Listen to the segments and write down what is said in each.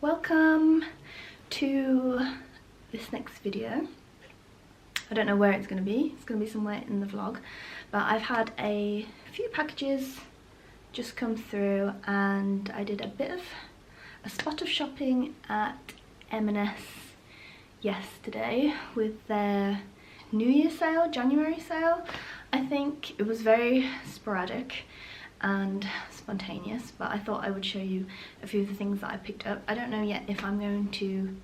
Welcome to this next video. I don't know where it's going to be. It's going to be somewhere in the vlog, but I've had a few packages just come through and I did a bit of a spot of shopping at M&S yesterday with their New Year sale, January sale. I think it was very sporadic and spontaneous, but I thought I would show you a few of the things that I picked up. I don't know yet if I'm going to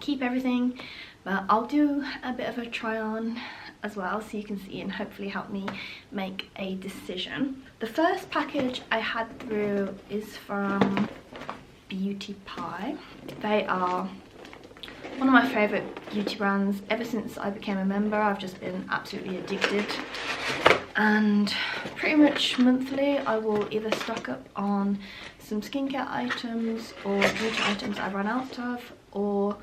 keep everything, but I'll do a bit of a try on as well so you can see and hopefully help me make a decision. The first package I had through is from Beauty Pie. They are one of my favourite beauty brands. Ever since I became a member, I've just been absolutely addicted, and pretty much monthly I will either stock up on some skincare items or beauty items I've run out of, or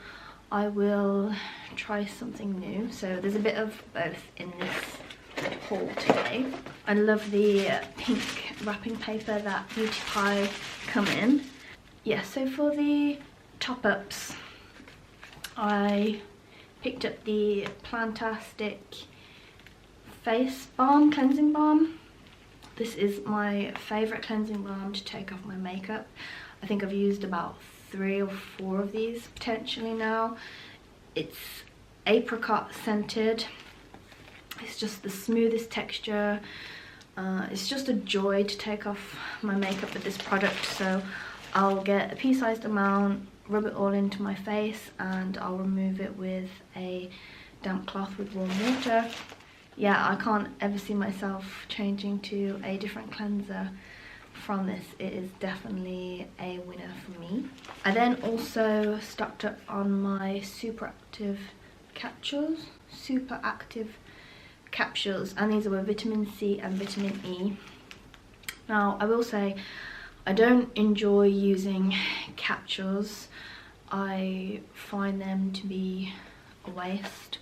I will try something new. So there's a bit of both in this haul today. I love the pink wrapping paper that Beauty Pie come in. Yeah, so for the top-ups, I picked up the Plantastic face balm, cleansing balm. This is my favourite cleansing balm to take off my makeup. I think I've used about 3 or 4 of these potentially now. It's apricot scented. It's just the smoothest texture. It's just a joy to take off my makeup with this product. So I'll get a pea-sized amount, rub it all into my face, and I'll remove it with a damp cloth with warm water. Yeah, I can't ever see myself changing to a different cleanser from this. It is definitely a winner for me. I then also stocked up on my super active capsules, and these are with vitamin C and vitamin E. Now I will say I don't enjoy using capsules. I find them to be a waste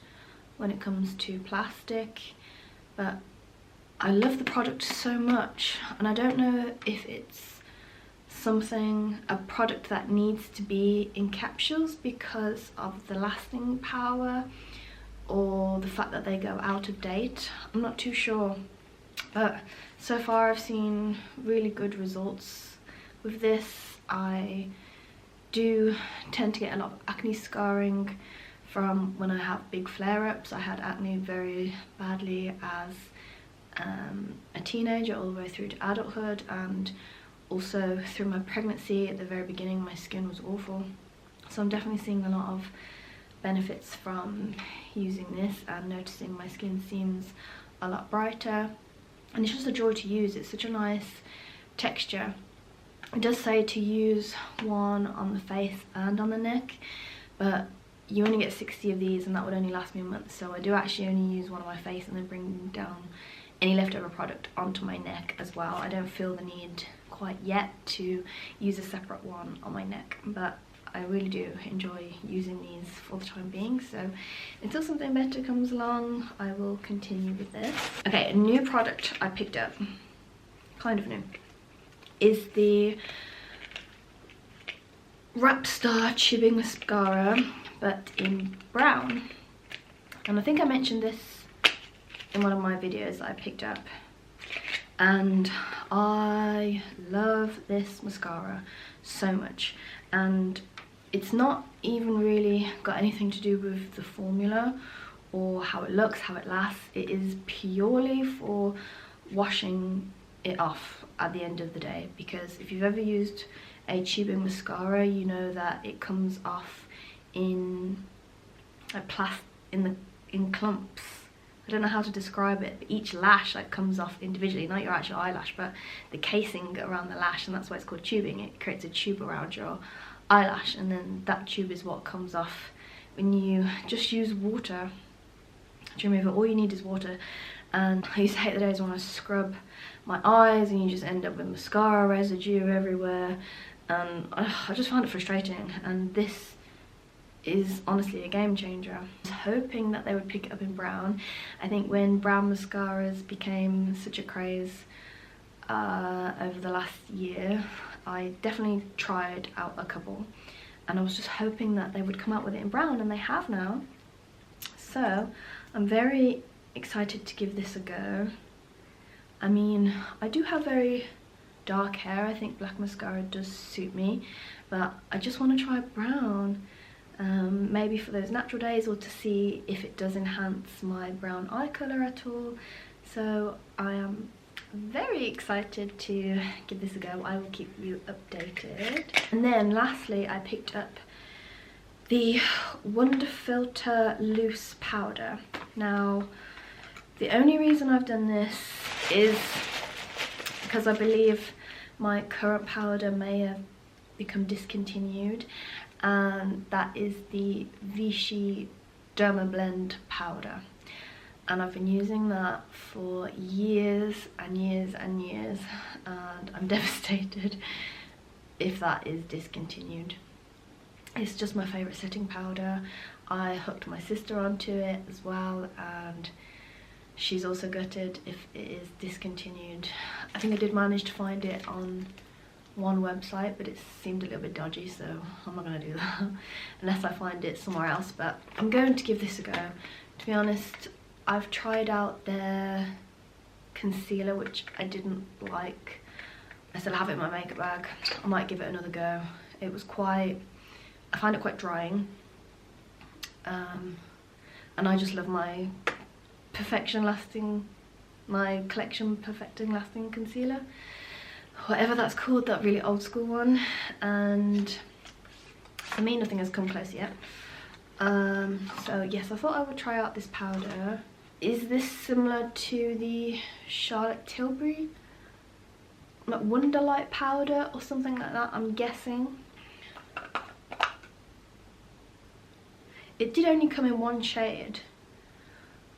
when it comes to plastic, but I love the product so much, and I don't know if it's a product that needs to be in capsules because of the lasting power or the fact that they go out of date. I'm not too sure, but so far I've seen really good results with this. I do tend to get a lot of acne scarring from when I have big flare-ups. I had acne very badly as a teenager all the way through to adulthood, and also through my pregnancy. At the very beginning my skin was awful, so I'm definitely seeing a lot of benefits from using this and noticing my skin seems a lot brighter, and it's just a joy to use. It's such a nice texture. It does say to use one on the face and on the neck, but you only get 60 of these and that would only last me a month, so I do actually only use one on my face and then bring down any leftover product onto my neck as well. I don't feel the need quite yet to use a separate one on my neck, but I really do enjoy using these for the time being. So until something better comes along, I will continue with this. Okay, a new product I picked up, kind of new, is the Rapstar Tubing Mascara, but in brown. And I think I mentioned this in one of my videos that I picked up, and I love this mascara so much. And it's not even really got anything to do with the formula or how it looks, how it lasts. It is purely for washing it off at the end of the day, because if you've ever used a tubing mascara, you know that it comes off in in clumps. I don't know how to describe it, but each lash like comes off individually, not your actual eyelash, but the casing around the lash, and that's why it's called tubing. It creates a tube around your eyelash, and then that tube is what comes off when you just use water to remove it. All you need is water, and I used to hate the days when I scrub my eyes and you just end up with mascara residue everywhere, and I just found it frustrating, and this is honestly a game changer. I was hoping that they would pick it up in brown. I think when brown mascaras became such a craze over the last year, I definitely tried out a couple and I was just hoping that they would come out with it in brown, and they have now. So I'm very excited to give this a go. I mean, I do have very dark hair. I think black mascara does suit me, but I just want to try brown, maybe for those natural days, or to see if it does enhance my brown eye colour at all. So I am very excited to give this a go. I will keep you updated. And then lastly, I picked up the Wonder Filter loose powder. Now, the only reason I've done this is because I believe my current powder may have become discontinued, and that is the Vichy Derma Blend powder. And I've been using that for years and years and years, and I'm devastated if that is discontinued. It's just my favourite setting powder. I hooked my sister onto it as well, and she's also gutted if it is discontinued. I think I did manage to find it on one website, but it seemed a little bit dodgy, so I'm not going to do that unless I find it somewhere else. But I'm going to give this a go. To be honest, I've tried out their concealer, which I didn't like. I still have it in my makeup bag. I might give it another go. It was quite, I find it quite drying, and I just love my my collection perfecting lasting concealer, whatever that's called, that really old school one. And for me, nothing has come close yet. So yes, I thought I would try out this powder. Is this similar to the Charlotte Tilbury like Wonderlight powder or something like that? I'm guessing. It did only come in one shade,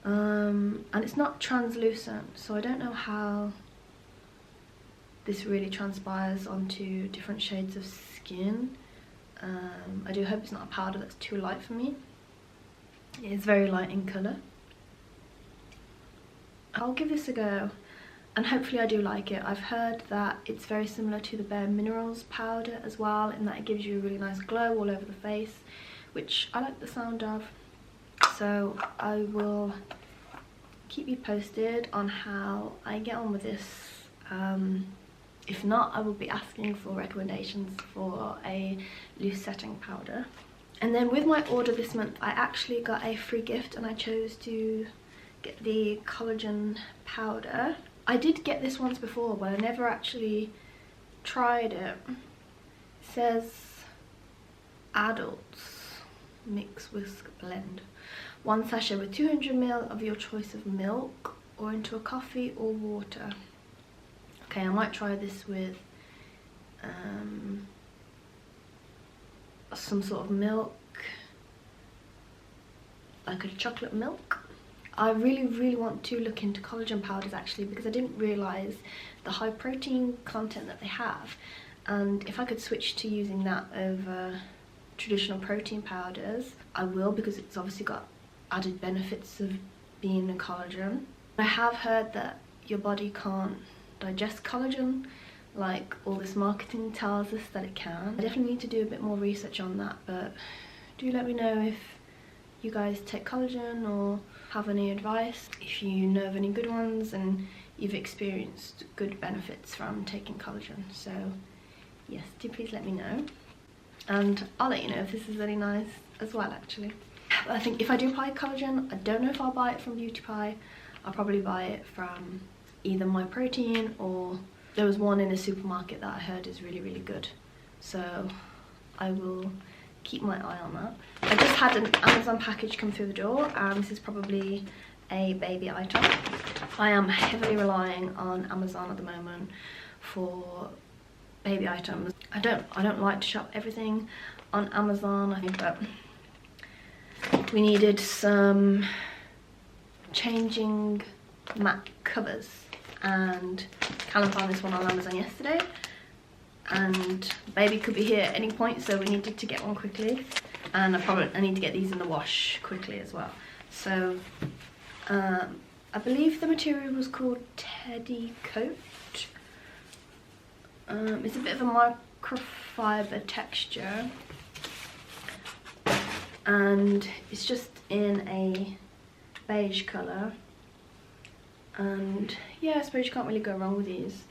and it's not translucent, so I don't know how this really transpires onto different shades of skin. I do hope it's not a powder that's too light for me. It is very light in colour. I'll give this a go, and hopefully I do like it. I've heard that it's very similar to the Bare Minerals powder as well, in that it gives you a really nice glow all over the face, which I like the sound of. So I will keep you posted on how I get on with this. If not, I will be asking for recommendations for a loose setting powder. And then with my order this month, I actually got a free gift, and I chose to get the collagen powder. I did get this once before, but I never actually tried it. It says adults mix whisk blend, 1 sachet with 200 ml of your choice of milk, or into a coffee or water. Okay, I might try this with some sort of milk, like a chocolate milk. I really want to look into collagen powders actually, because I didn't realise the high protein content that they have, and if I could switch to using that over traditional protein powders, I will, because it's obviously got added benefits of being a collagen. I have heard that your body can't digest collagen like all this marketing tells us that it can. I definitely need to do a bit more research on that, but do let me know if you guys take collagen or have any advice, if you know of any good ones and you've experienced good benefits from taking collagen. So yes, do please let me know, and I'll let you know if this is really nice as well actually. But I think if I do buy collagen, I don't know if I'll buy it from Beauty Pie. I'll probably buy it from either My Protein, or there was one in a supermarket that I heard is really good, so I will keep my eye on that. I just had an Amazon package come through the door, and this is probably a baby item. I am heavily relying on Amazon at the moment for baby items. I don't like to shop everything on Amazon, I think, but we needed some changing mat covers, and Callum found this one on Amazon yesterday, and baby could be here at any point, so we needed to get one quickly, and I need to get these in the wash quickly as well. So I believe the material was called Teddy Coat. It's a bit of a microfiber texture, and it's just in a beige colour. And yeah, I suppose you can't really go wrong with these.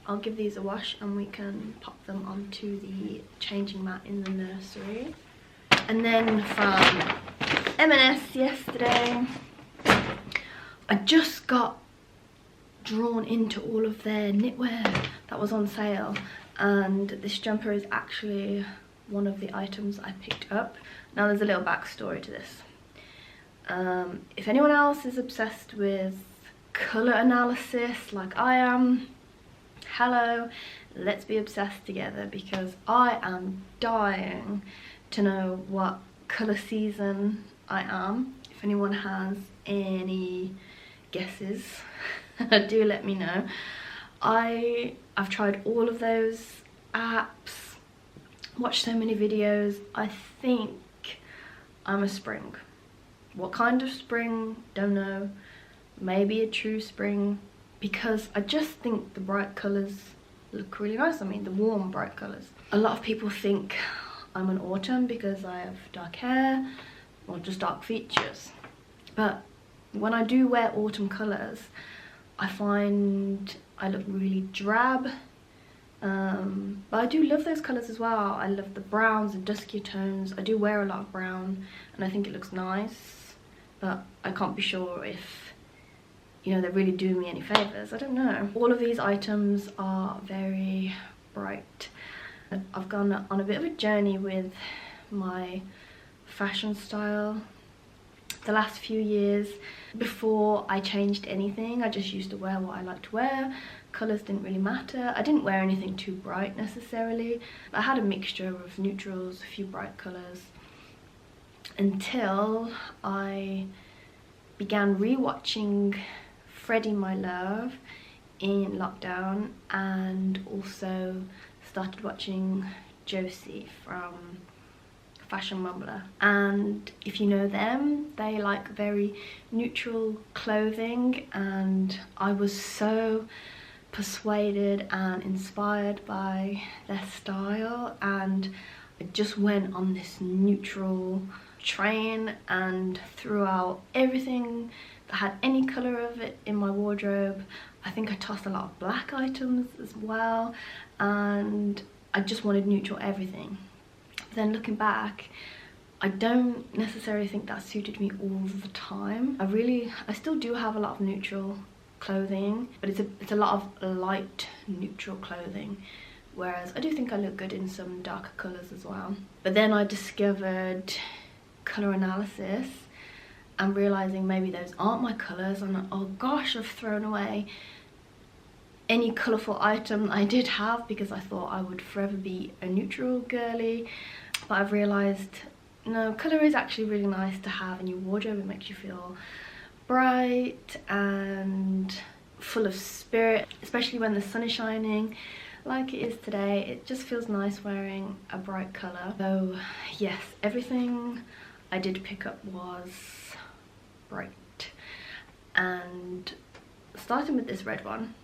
I'll give these a wash and we can pop them onto the changing mat in the nursery. And then from M&S yesterday, I just got drawn into all of their knitwear that was on sale, and this jumper is actually one of the items I picked up. Now there's a little backstory to this. If anyone else is obsessed with colour analysis like I am, hello, let's be obsessed together, because I am dying to know what colour season I am. If anyone has any guesses, do let me know. I've tried all of those apps, watched so many videos. I think I'm a spring. What kind of spring? Don't know. Maybe a true spring, because I just think the bright colours look really nice. I mean, the warm bright colours. A lot of people think I'm an autumn because I have dark hair or just dark features, but when I do wear autumn colours, I find I look really drab. But I do love those colours as well. I love the browns and duskier tones. I do wear a lot of brown and I think it looks nice, but I can't be sure if, you know, they're really doing me any favours. I don't know. All of these items are very bright. I've gone on a bit of a journey with my fashion style the last few years. Before I changed anything, I just used to wear what I like to wear. Colours didn't really matter. I didn't wear anything too bright necessarily. I had a mixture of neutrals, a few bright colours, until I began rewatching Freddie My Love in lockdown, and also started watching Josie from Fashion Rumbler. And if you know them, they like very neutral clothing, and I was so persuaded and inspired by their style, and I just went on this neutral train and threw out everything that had any colour of it in my wardrobe. I think I tossed a lot of black items as well, and I just wanted neutral everything. Then looking back, I don't necessarily think that suited me all the time. I still do have a lot of neutral clothing, but it's a lot of light neutral clothing, whereas I do think I look good in some darker colours as well. But then I discovered colour analysis and realising maybe those aren't my colours, and oh gosh, I've thrown away any colourful item I did have because I thought I would forever be a neutral girly. But I've realised, no, colour is actually really nice to have in your wardrobe. It makes you feel bright and full of spirit, especially when the sun is shining like it is today. It just feels nice wearing a bright colour. So yes, everything I did pick up was bright. And starting with this red one.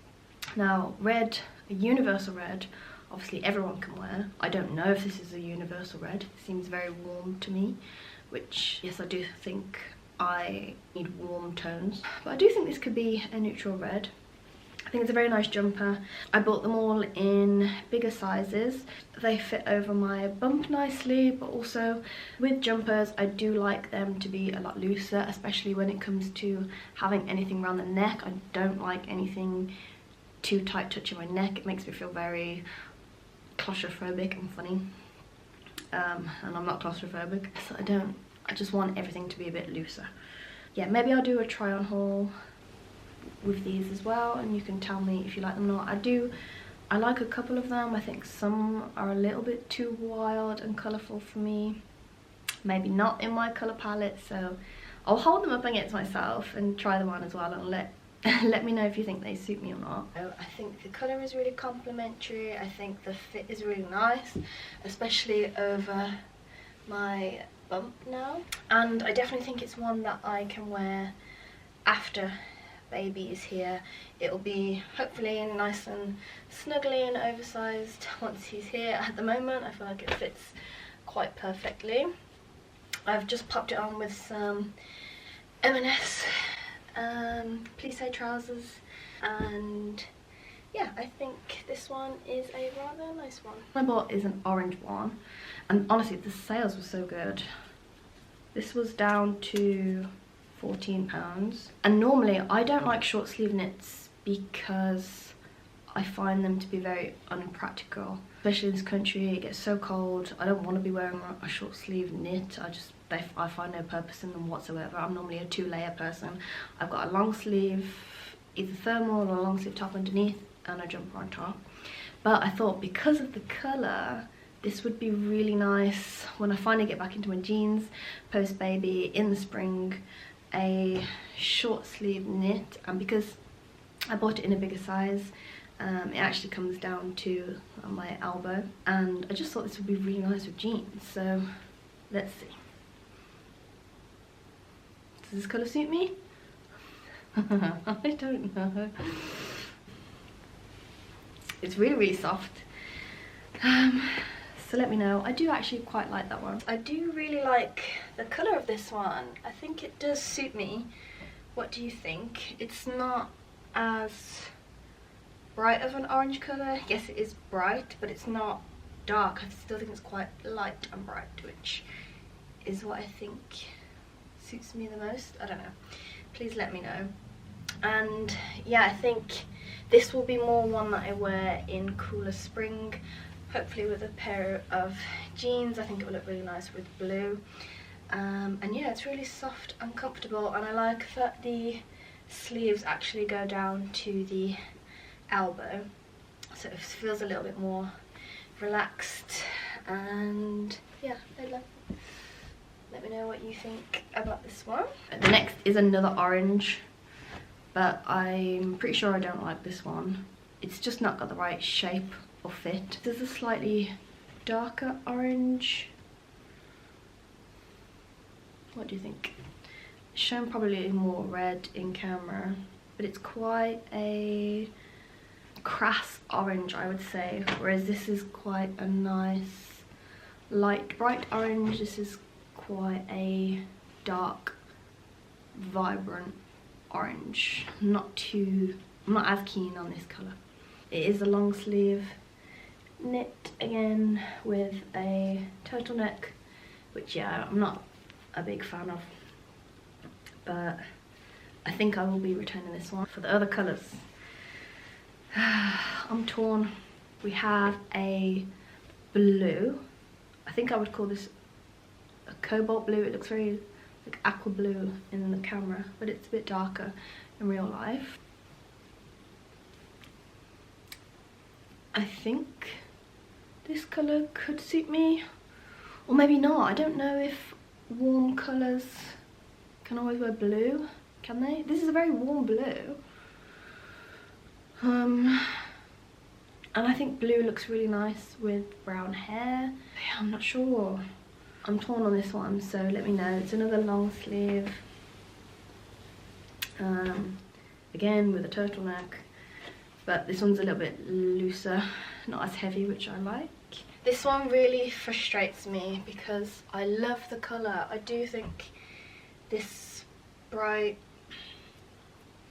Now red, a universal red, obviously everyone can wear. I don't know if this is a universal red. It seems very warm to me, which, yes, I do think I need warm tones. But I do think this could be a neutral red. I think it's a very nice jumper. I bought them all in bigger sizes. They fit over my bump nicely, but also with jumpers, I do like them to be a lot looser, especially when it comes to having anything around the neck. I don't like anything too tight touching my neck. It makes me feel very claustrophobic and funny. And I'm not claustrophobic, so I just want everything to be a bit looser. Yeah, maybe I'll do a try on haul with these as well, and you can tell me if you like them or not. I like a couple of them. I think some are a little bit too wild and colourful for me, maybe not in my colour palette, so I'll hold them up against myself and try them on as well, and let me know if you think they suit me or not. I think the colour is really complimentary. I think the fit is really nice, especially over my bump now, and I definitely think it's one that I can wear after baby is here. It'll be hopefully nice and snuggly and oversized once he's here. At the moment I feel like it fits quite perfectly. I've just popped it on with some M&S plissé trousers, and yeah, I think this one is a rather nice one. I bought is an orange one, and honestly the sales were so good. This was down to £14, and normally I don't like short sleeve knits because I find them to be very unpractical, especially in this country. It gets so cold. I don't want to be wearing a short sleeve knit. I find no purpose in them whatsoever. I'm normally a 2-layer person. I've got a long sleeve, either thermal or a long sleeve top underneath, and a jumper on top. But I thought because of the colour, this would be really nice when I finally get back into my jeans post baby in the spring. A short sleeve knit, and because I bought it in a bigger size, it actually comes down to my elbow, and I just thought this would be really nice with jeans. So let's see. Does this colour suit me? I don't know. It's really, really soft. So let me know. I do actually quite like that one. I do really like the colour of this one. I think it does suit me. What do you think? It's not as bright of an orange colour. Yes, it is bright, but it's not dark. I still think it's quite light and bright, which is what I think suits me the most. I don't know. Please let me know. And yeah, I think this will be more one that I wear in cooler spring, hopefully with a pair of jeans. I think it will look really nice with blue. And yeah, it's really soft and comfortable, and I like that the sleeves actually go down to the elbow, so it feels a little bit more relaxed. And yeah, I love it. Let me know what you think about this one. The next is another orange, but I'm pretty sure I don't like this one. It's just not got the right shape or fit. There's a slightly darker orange. What do you think? It's shown probably more red in camera, but it's quite a crass orange, I would say, whereas this is quite a nice light bright orange. This is quite a dark vibrant orange. I'm not as keen on this colour. It is a long sleeve knit again with a turtleneck, which yeah, I'm not a big fan of, but I think I will be returning this one. For the other colours, I'm torn. We have a blue. I think I would call this a cobalt blue. It looks very like aqua blue in the camera, but it's a bit darker in real life. I think this colour could suit me, or maybe not. I don't know if warm colours can always wear blue, can they? This is a very warm blue. And I think blue looks really nice with brown hair. Yeah, I'm not sure. I'm torn on this one, so let me know. It's another long sleeve. Again with a turtleneck, but this one's a little bit looser, not as heavy, which I like. This one really frustrates me because I love the colour. I do think this bright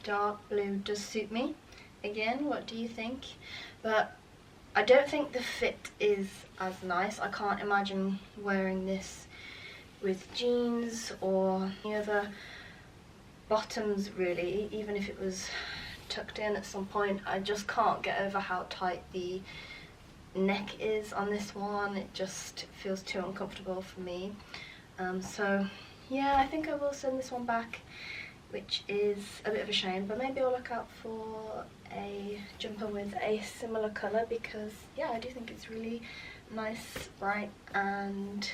dark blue does suit me. Again, what do you think? But I don't think the fit is as nice. I can't imagine wearing this with jeans or any other bottoms really, even if it was tucked in at some point. I just can't get over how tight the neck is on this one. It just feels too uncomfortable for me. So yeah, I think I will send this one back, which is a bit of a shame, but maybe I'll look out for a jumper with a similar colour, because yeah, I do think it's really nice, bright, and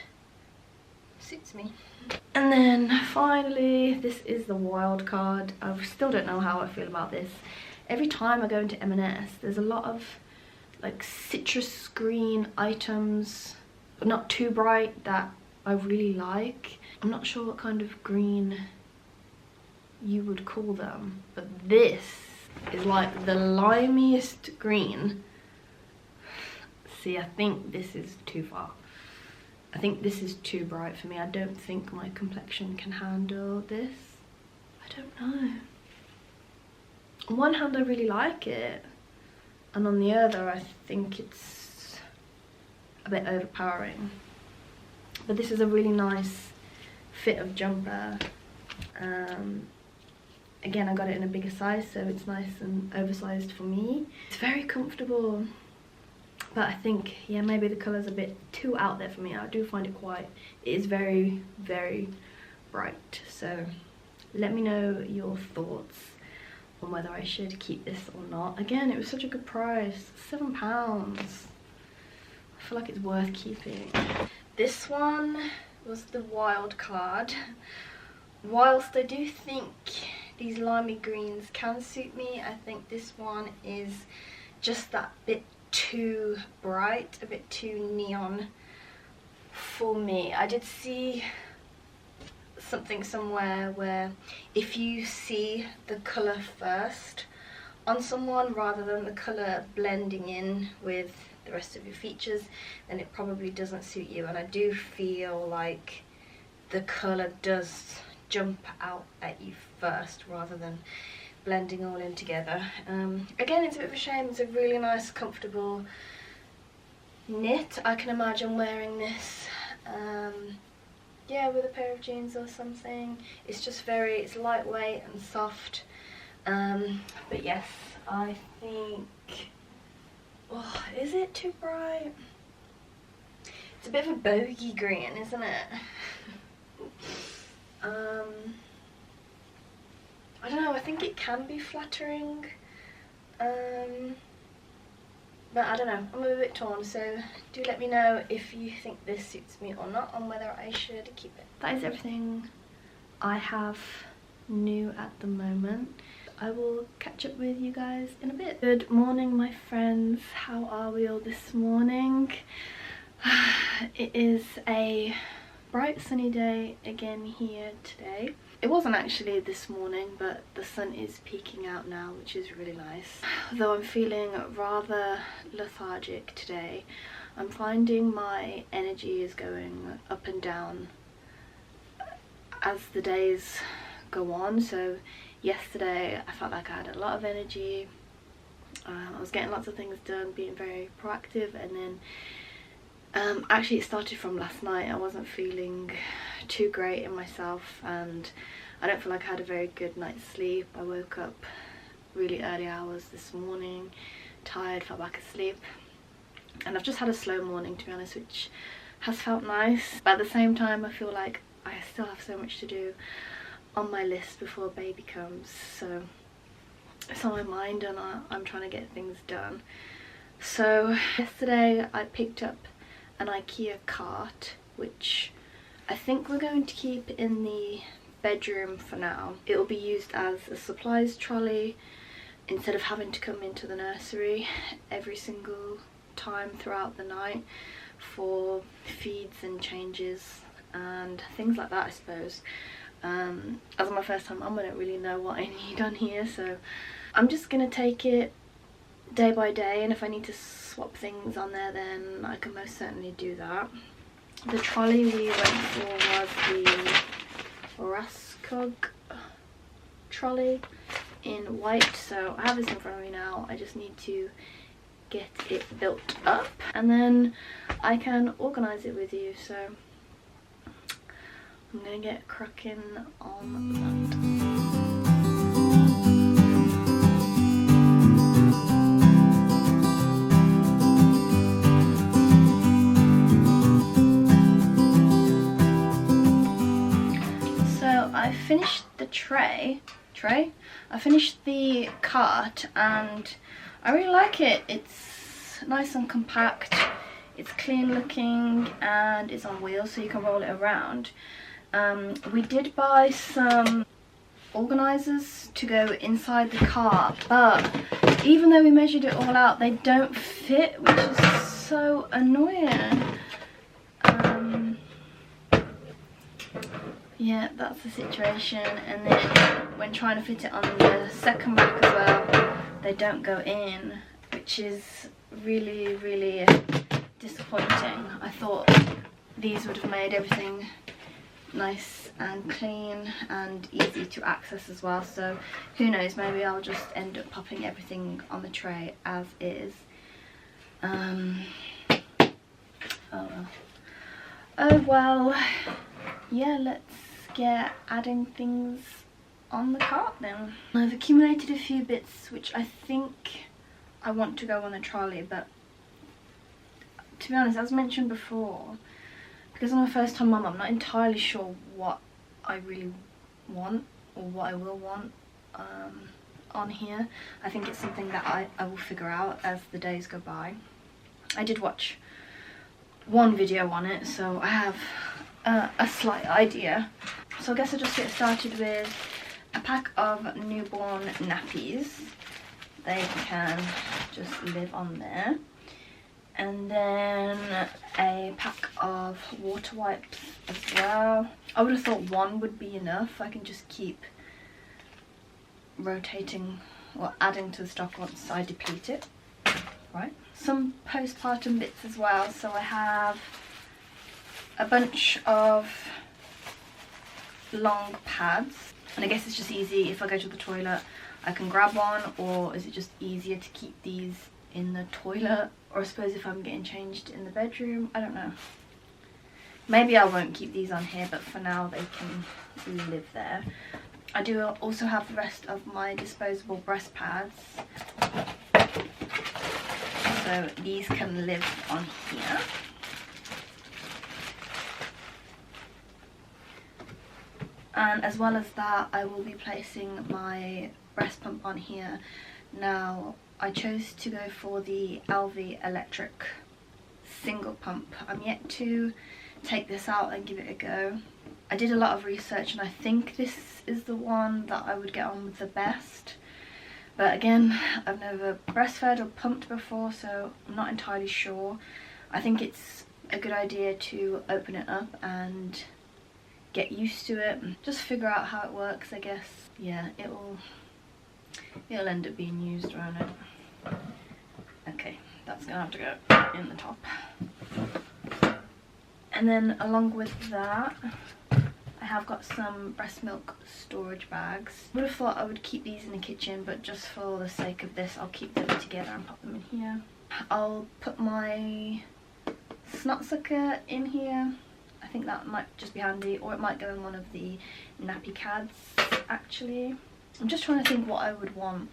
suits me. And then finally, this is the wild card. I still don't know how I feel about this. Every time I go into M&S, there's a lot of like citrus green items, but not too bright, that I really like. I'm not sure what kind of green you would call them, but this is like the limiest green. See, I think this is too far. I think this is too bright for me. I don't think my complexion can handle this. I don't know. On one hand, I really like it, and on the other, I think it's a bit overpowering. But this is a really nice fit of jumper. Again, I got it in a bigger size, so it's nice and oversized for me. It's very comfortable, but I think, yeah, maybe the colour's a bit too out there for me. I do find it it is very, very bright. So let me know your thoughts on whether I should keep this or not. Again, it was such a good price, £7. I feel like it's worth keeping. This one was the wild card. Whilst I do think these limey greens can suit me, I think this one is just that bit too bright, a bit too neon for me. I did see something somewhere where if you see the colour first on someone rather than the colour blending in with the rest of your features, then it probably doesn't suit you. And I do feel like the colour does jump out at you first rather than blending all in together. Again, it's a bit of a shame. It's a really nice, comfortable knit. I can imagine wearing this yeah, with a pair of jeans or something. It's just it's lightweight and soft. But yes, I think, oh, is it too bright? It's a bit of a bogey green, isn't it? I don't know, I think it can be flattering, but I don't know, I'm a bit torn, so do let me know if you think this suits me or not, and whether I should keep it. That is everything I have new at the moment. I will catch up with you guys in a bit. Good morning, my friends. How are we all this morning? It is a bright sunny day again here today. It wasn't actually this morning, but the sun is peeking out now, which is really nice. Though I'm feeling rather lethargic today, I'm finding my energy is going up and down as the days go on. So yesterday I felt like I had a lot of energy. I was getting lots of things done, being very proactive, and then actually it started from last night. I wasn't feeling too great in myself, and I don't feel like I had a very good night's sleep. I woke up really early hours this morning, tired, fell back asleep, and I've just had a slow morning, to be honest, which has felt nice. But at the same time, I feel like I still have so much to do on my list before baby comes, so it's on my mind, and I'm trying to get things done. So yesterday I picked up an IKEA cart, which I think we're going to keep in the bedroom for now. It will be used as a supplies trolley instead of having to come into the nursery every single time throughout the night for feeds and changes and things like that, I suppose. As my first time mum, I don't really know what I need on here, so I'm just gonna take it day by day, and if I need to swap things on there, then I can most certainly do that. The trolley we went for was the Raskog trolley in white, so I have this in front of me now. I just need to get it built up, and then I can organise it with you, so I'm gonna get cracking on that. I finished the I finished the cart, and I really like it. It's nice and compact, it's clean looking, and it's on wheels so you can roll it around. We did buy some organisers to go inside the car, but even though we measured it all out, they don't fit, which is so annoying. Yeah, that's the situation. And then when trying to fit it on the second rack as well, they don't go in, which is really, really disappointing. I thought these would have made everything nice and clean and easy to access as well, so who knows, maybe I'll just end up popping everything on the tray as is. Oh well, yeah, let's get adding things on the cart then. I've accumulated a few bits which I think I want to go on the trolley, but to be honest, as mentioned before, because I'm a first time mum, I'm not entirely sure what I really want or what I will want on here. I think it's something that I will figure out as the days go by. I did watch one video on it, so I have a slight idea. So I guess I'll just get started with a pack of newborn nappies. They can just live on there. And then a pack of water wipes as well. I would have thought one would be enough. I can just keep rotating or adding to the stock once I deplete it. Right. Some postpartum bits as well. So I have a bunch of long pads, and I guess it's just easy if I go to the toilet I can grab one, or is it just easier to keep these in the toilet, or I suppose if I'm getting changed in the bedroom, I don't know. Maybe I won't keep these on here, but for now they can live there. I do also have the rest of my disposable breast pads, so these can live on here. And as well as that, I will be placing my breast pump on here. Now, I chose to go for the LV electric single pump. I'm yet to take this out and give it a go. I did a lot of research and I think this is the one that I would get on with the best. But again, I've never breastfed or pumped before, so I'm not entirely sure. I think it's a good idea to open it up and get used to it, just figure out how it works, I guess. Yeah, it'll end up being used, won't it? Okay, that's gonna have to go in the top. And then along with that, I have got some breast milk storage bags. I would have thought I would keep these in the kitchen, but just for the sake of this, I'll keep them together and pop them in here. I'll put my snot sucker in here. I think that might just be handy, or it might go in one of the nappy cads actually. I'm just trying to think what I would want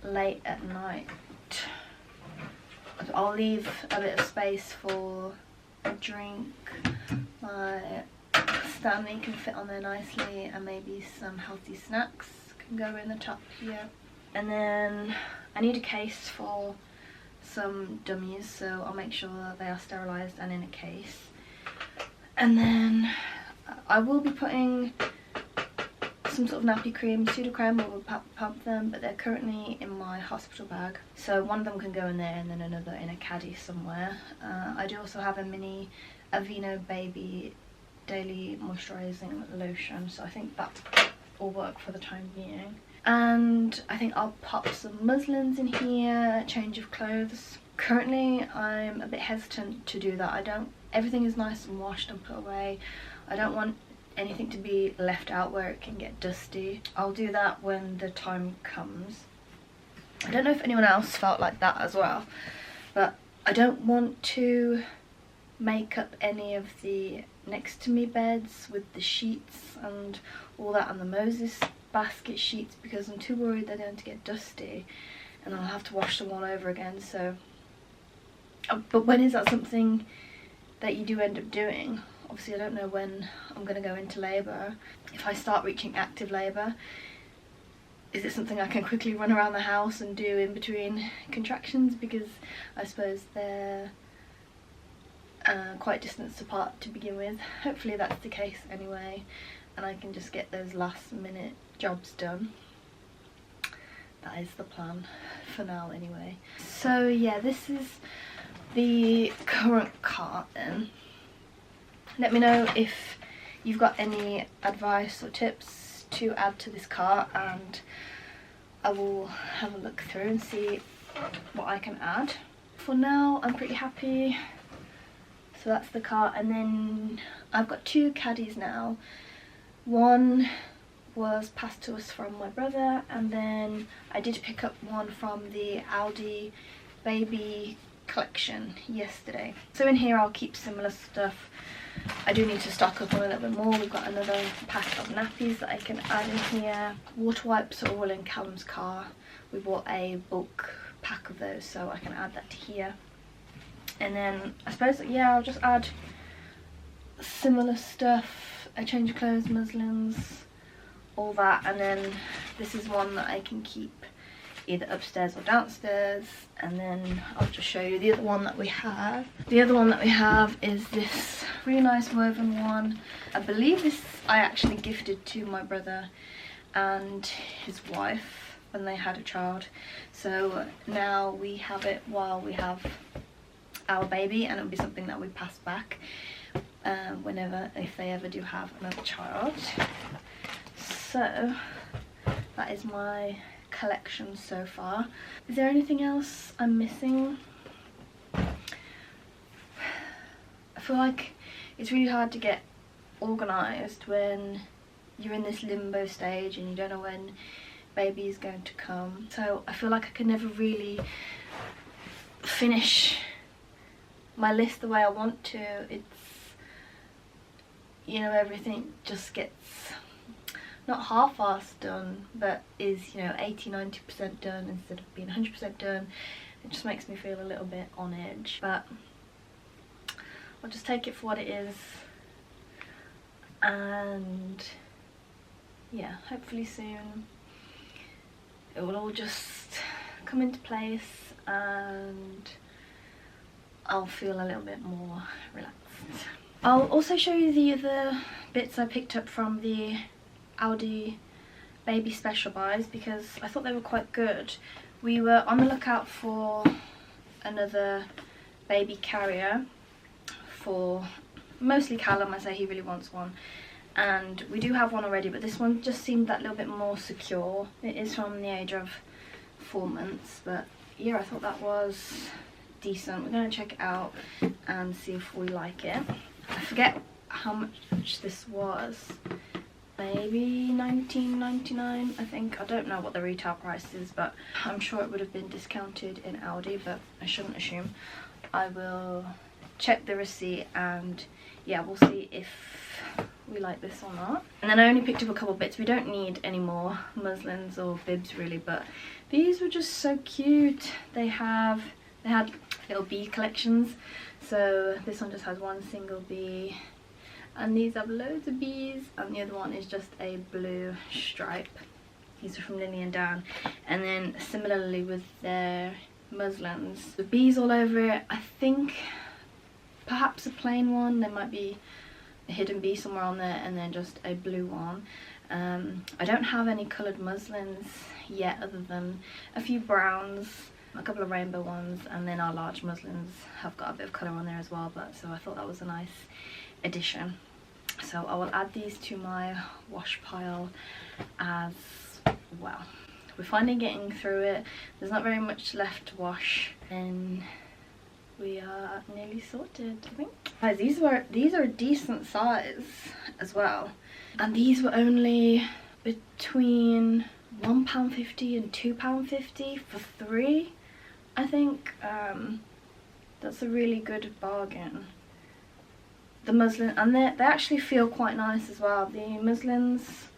late at night. I'll leave a bit of space for a drink. My Stanley can fit on there nicely, and maybe some healthy snacks can go in the top here. And then I need a case for some dummies, so I'll make sure that they are sterilised and in a case. And then I will be putting some sort of nappy cream, pseudo-creme, or will pump them, but they're currently in my hospital bag. So one of them can go in there and then another in a caddy somewhere. I do also have a mini Aveeno Baby Daily Moisturising Lotion, so I think that will work for the time being. And I think I'll pop some muslins in here, change of clothes. Currently I'm a bit hesitant to do that. Everything is nice and washed and put away. I don't want anything to be left out where it can get dusty. I'll do that when the time comes. I don't know if anyone else felt like that as well, but I don't want to make up any of the next to me beds with the sheets and all that, and the Moses basket sheets, because I'm too worried they're going to get dusty and I'll have to wash them all over again. So but when is that something that you do end up doing? Obviously I don't know when I'm going to go into labour. If I start reaching active labour, is it something I can quickly run around the house and do in between contractions? Because I suppose they're quite distanced apart to begin with. Hopefully that's the case anyway, and I can just get those last minute jobs done. That is the plan for now anyway. So yeah, this is the current cart then. Let me know if you've got any advice or tips to add to this cart, and I will have a look through and see what I can add. For now, I'm pretty happy. So that's the cart, and then I've got 2 caddies now. One was passed to us from my brother, and then I did pick up one from the Aldi baby collection yesterday. So in here I'll keep similar stuff. I do need to stock up on a little bit more. We've got another pack of nappies that I can add in here. Water wipes are all in Callum's car. We bought a bulk pack of those, so I can add that to here. And then I suppose, yeah, I'll just add similar stuff, a change of clothes, muslins, all that. And then this is one that I can keep either upstairs or downstairs. And then I'll just show you the other one that we have. The other one that we have is this really nice woven one. I believe this I actually gifted to my brother and his wife when they had a child. So now we have it while we have our baby, and it'll be something that we pass back whenever, if they ever do have another child. So that is my collection so far. Is there anything else I'm missing? I feel like it's really hard to get organised when you're in this limbo stage and you don't know when baby is going to come. So I feel like I can never really finish my list the way I want to. It's, you know, everything just gets not half-assed done, but is, you know, 80-90% done instead of being 100% done. It just makes me feel a little bit on edge, but I'll just take it for what it is, and yeah, hopefully soon it will all just come into place and I'll feel a little bit more relaxed. I'll also show you the other bits I picked up from the Aldi baby special buys because I thought they were quite good. We were on the lookout for another baby carrier for mostly Callum. I say he really wants one, and we do have one already, but this one just seemed that little bit more secure. It is from the age of 4 months, but yeah, I thought that was decent. We're going to check it out and see if we like it. I forget how much this was. Maybe $19.99, I think. I don't know what the retail price is, but I'm sure it would have been discounted in Aldi, but I shouldn't assume. I will check the receipt and yeah, we'll see if we like this or not. And then I only picked up a couple bits. We don't need any more muslins or bibs really, but these were just so cute. They had little bee collections, so this one just has one single bee, and these have loads of bees, and the other one is just a blue stripe. These are from Lily and Dan. And then similarly with their muslins, the bees all over it. I think perhaps a plain one, there might be a hidden bee somewhere on there, and then just a blue one. I don't have any coloured muslins yet other than a few browns, a couple of rainbow ones, and then our large muslins have got a bit of colour on there as well, but so I thought that was a nice addition. So I will add these to my wash pile as well. We're finally getting through it. There's not very much left to wash, and we are nearly sorted, I think. Guys, these are a decent size as well, and these were only between £1.50 and £2.50 for 3, I think. That's a really good bargain. The muslin, and they actually feel quite nice as well. The muslins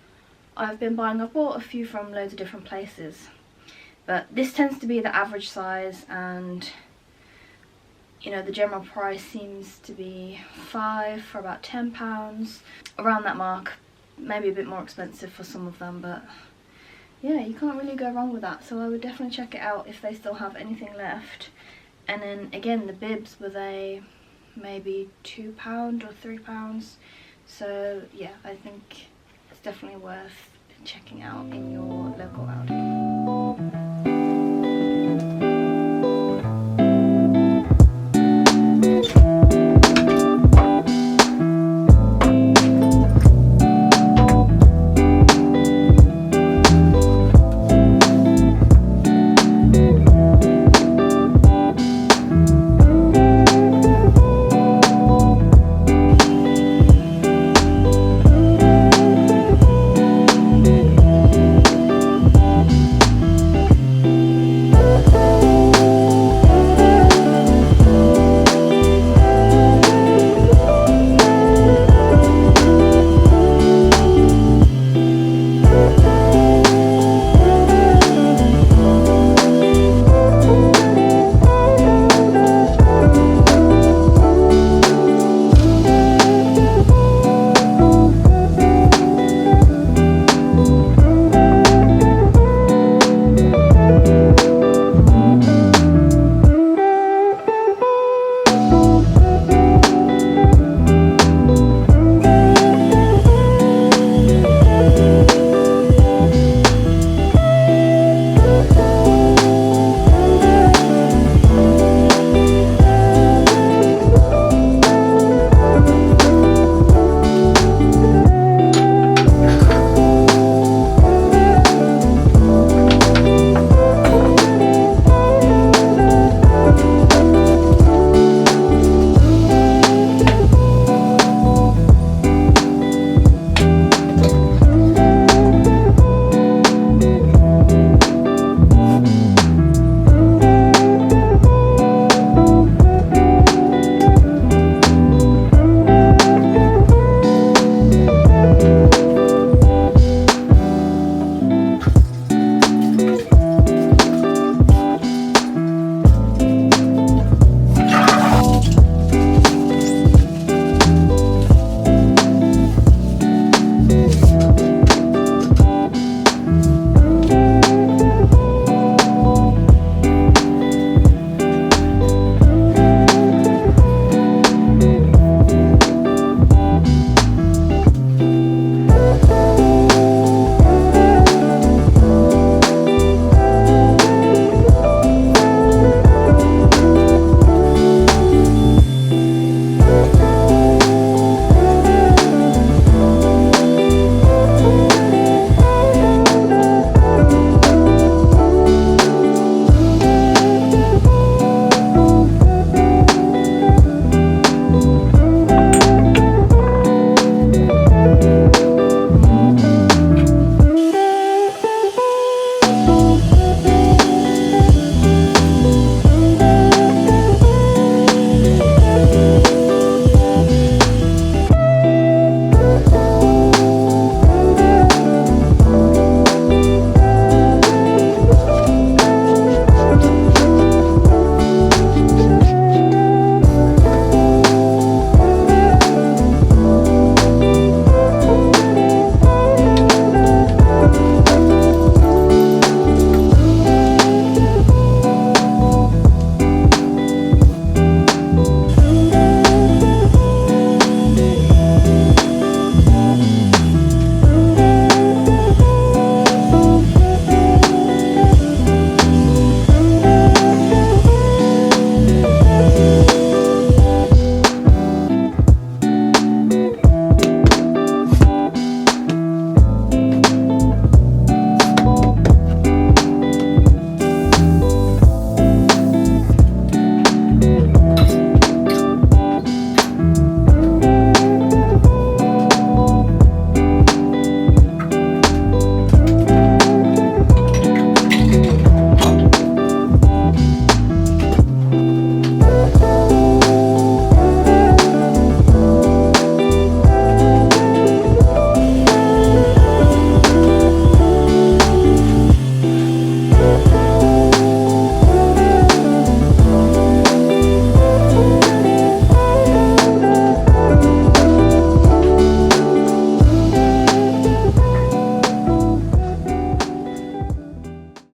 I've been buying, I've bought a few from loads of different places, but this tends to be the average size, and you know, the general price seems to be 5 for about £10, around that mark. Maybe a bit more expensive for some of them, but yeah, you can't really go wrong with that. So I would definitely check it out if they still have anything left. And then again, the bibs were they maybe £2 or £3. So yeah, I think it's definitely worth checking out in your local Aldi.